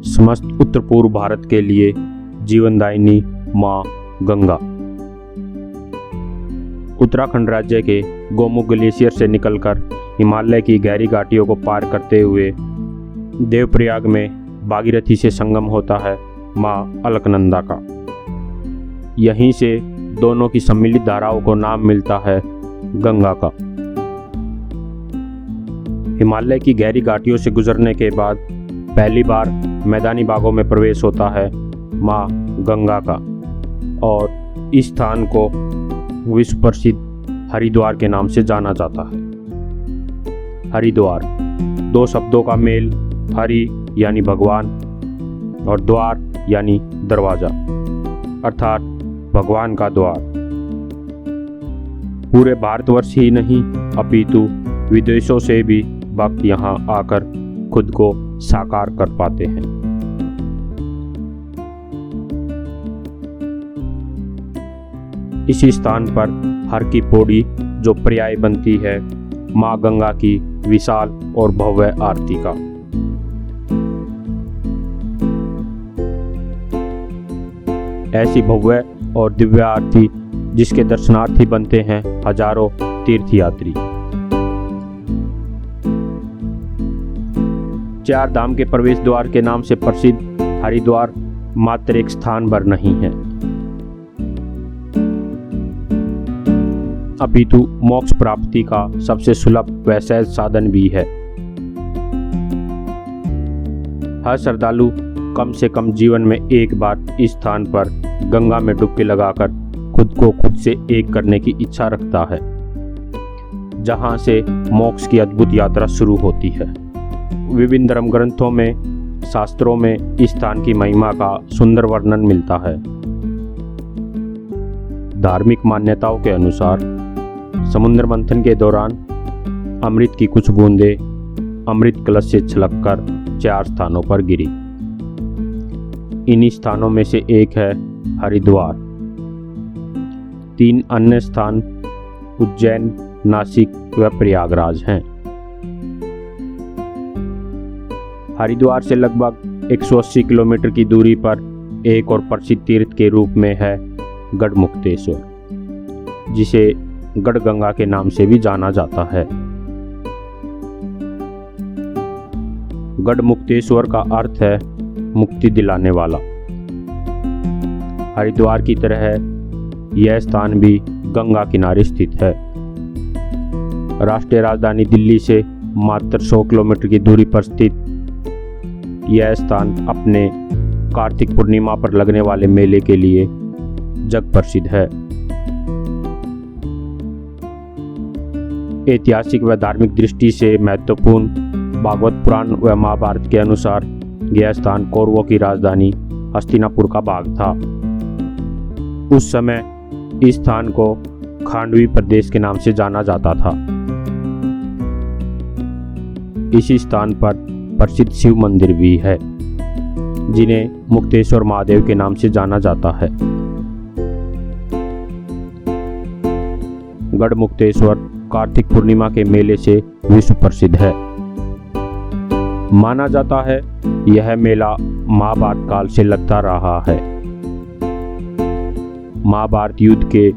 समस्त उत्तर पूर्व भारत के लिए जीवनदायिनी माँ गंगा। उत्तराखंड राज्य के गोमुख ग्लेशियर से निकलकर हिमालय की गहरी घाटियों को पार करते हुए देवप्रयाग में भागीरथी से संगम होता है माँ अलकनंदा का। यहीं से दोनों की सम्मिलित धाराओं को नाम मिलता है गंगा का। हिमालय की गहरी घाटियों से गुजरने के बाद पहली बार मैदानी भागों में प्रवेश होता है माँ गंगा का और इस स्थान को विश्व प्रसिद्ध हरिद्वार के नाम से जाना जाता है। हरिद्वार दो शब्दों का मेल, हरि यानी भगवान और द्वार यानी दरवाजा, अर्थात भगवान का द्वार। पूरे भारतवर्ष ही नहीं अपितु विदेशों से भी भक्त यहाँ आकर खुद को साकार कर पाते हैं। इसी स्थान पर हर की पौड़ी जो पर्याय बनती है माँ गंगा की विशाल और भव्य आरती का। ऐसी भव्य और दिव्य आरती जिसके दर्शनार्थी बनते हैं हजारों तीर्थयात्री। चार धाम के प्रवेश द्वार के नाम से प्रसिद्ध हरिद्वार मात्र एक स्थान भर नहीं है, अपितु मोक्ष प्राप्ति का सबसे सुलभ व सहज साधन भी है। हर श्रद्धालु कम से कम जीवन में एक बार इस स्थान पर गंगा में डुबकी लगाकर खुद को खुद से एक करने की इच्छा रखता है, जहां से मोक्ष की अद्भुत यात्रा शुरू होती है। विभिन्न धर्म ग्रंथों में, शास्त्रों में इस स्थान की महिमा का सुंदर वर्णन मिलता है। धार्मिक मान्यताओं के अनुसार समुद्र मंथन के दौरान अमृत की कुछ बूंदें अमृत कलश से छलककर 4 स्थानों पर गिरी। इन्हीं स्थानों में से एक है हरिद्वार। 3 अन्य स्थान उज्जैन, नासिक व प्रयागराज हैं। हरिद्वार से लगभग 180 किलोमीटर की दूरी पर एक और प्रसिद्ध तीर्थ के रूप में है गढ़मुक्तेश्वर, जिसे गढ़गंगा के नाम से भी जाना जाता है। गढ़मुक्तेश्वर का अर्थ है मुक्ति दिलाने वाला। हरिद्वार की तरह यह स्थान भी गंगा किनारे स्थित है। राष्ट्रीय राजधानी दिल्ली से मात्र 100 किलोमीटर की दूरी पर स्थित यह स्थान अपने कार्तिक पूर्णिमा पर लगने वाले मेले के लिए जग प्रसिद्ध है। ऐतिहासिक व धार्मिक दृष्टि से महत्वपूर्ण भागवत पुराण व महाभारत के अनुसार यह स्थान कौरवों की राजधानी हस्तिनापुर का भाग था। उस समय इस स्थान को खांडवी प्रदेश के नाम से जाना जाता था। इसी स्थान पर प्रसिद्ध शिव मंदिर भी है, जिन्हें मुक्तेश्वर महादेव के नाम से जाना जाता है। गढ़मुक्तेश्वर कार्तिक पूर्णिमा के मेले से विश्व प्रसिद्ध है। माना जाता है यह मेला महाभारत काल से लगता रहा है। महाभारत युद्ध के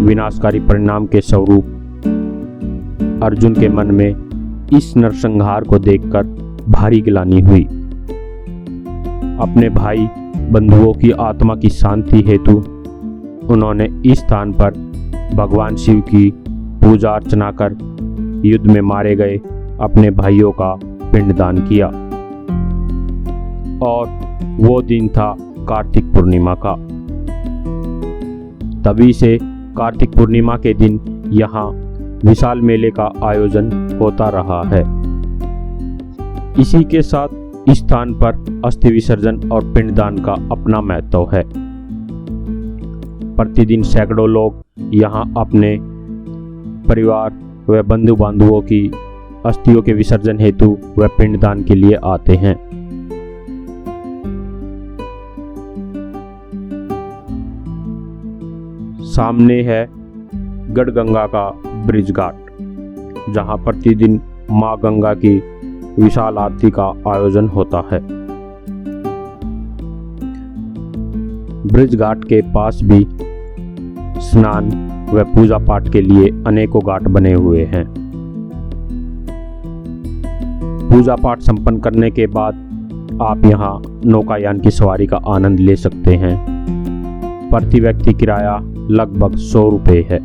विनाशकारी परिणाम के स्वरूप अर्जुन के मन में इस नरसंहार को देखकर भारी ग्लानि हुई। अपने भाई बंधुओं की आत्मा की शांति हेतु उन्होंने इस स्थान पर भगवान शिव की पूजा अर्चना कर युद्ध में मारे गए अपने भाइयों का पिंडदान किया और वो दिन था कार्तिक पूर्णिमा का। तभी से कार्तिक पूर्णिमा के दिन यहाँ विशाल मेले का आयोजन होता रहा है। इसी के साथ इस स्थान पर अस्थि विसर्जन और पिंडदान का अपना महत्व है। प्रतिदिन सैकड़ों लोग यहाँ अपने परिवार व बंधु बांधवों की अस्थियों के विसर्जन हेतु व पिंडदान के लिए आते हैं। सामने है गढ़गंगा का ब्रिज घाट, जहां प्रतिदिन मां गंगा की विशाल आरती का आयोजन होता है। ब्रिज घाट के पास भी स्नान व पूजा पाठ के लिए अनेकों घाट बने हुए हैं। पूजा पाठ संपन्न करने के बाद आप यहाँ नौकायान की सवारी का आनंद ले सकते हैं। प्रति व्यक्ति किराया लगभग 100 रुपये है।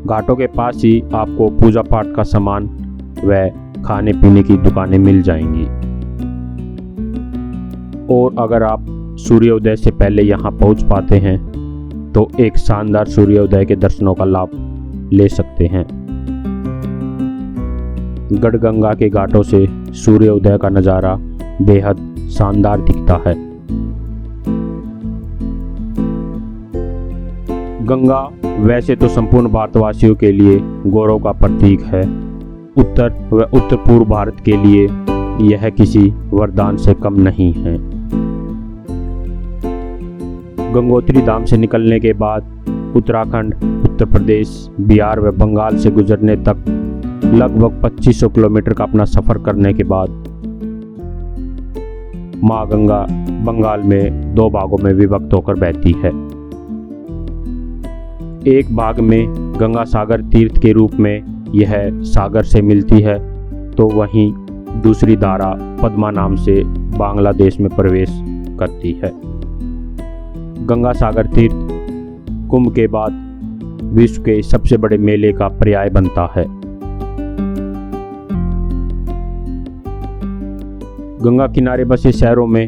घाटों के पास ही आपको पूजा पाठ का सामान व खाने पीने की दुकानें मिल जाएंगी। और अगर आप सूर्योदय से पहले यहाँ पहुँच पाते हैं तो एक शानदार सूर्योदय के दर्शनों का लाभ ले सकते हैं। गढ़गंगा के घाटों से सूर्योदय का नज़ारा बेहद शानदार दिखता है। गंगा वैसे तो संपूर्ण भारतवासियों के लिए गौरव का प्रतीक है। उत्तर व उत्तर पूर्व भारत के लिए यह किसी वरदान से कम नहीं है। गंगोत्री धाम से निकलने के बाद उत्तराखंड, उत्तर प्रदेश, बिहार व बंगाल से गुजरने तक लगभग 2500 किलोमीटर का अपना सफर करने के बाद माँ गंगा बंगाल में 2 भागों में विभक्त होकर बहती है। एक भाग में गंगा सागर तीर्थ के रूप में यह सागर से मिलती है, तो वहीं दूसरी धारा पद्मा नाम से बांग्लादेश में प्रवेश करती है। गंगा सागर तीर्थ कुंभ के बाद विश्व के सबसे बड़े मेले का पर्याय बनता है। गंगा किनारे बसे शहरों में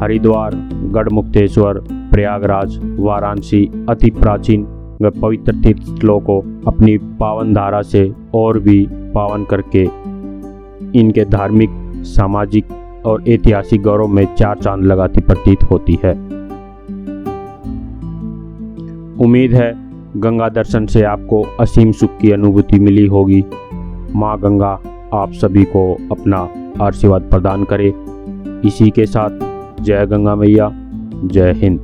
हरिद्वार, गढ़मुक्तेश्वर, प्रयागराज, वाराणसी अति प्राचीन व पवित्र तीर्थ स्थलों को अपनी पावन धारा से और भी पावन करके इनके धार्मिक, सामाजिक और ऐतिहासिक गौरव में 4 चांद लगाती प्रतीत होती है। उम्मीद है गंगा दर्शन से आपको असीम सुख की अनुभूति मिली होगी। माँ गंगा आप सभी को अपना आशीर्वाद प्रदान करे। इसी के साथ जय गंगा मैया, जय हिंद।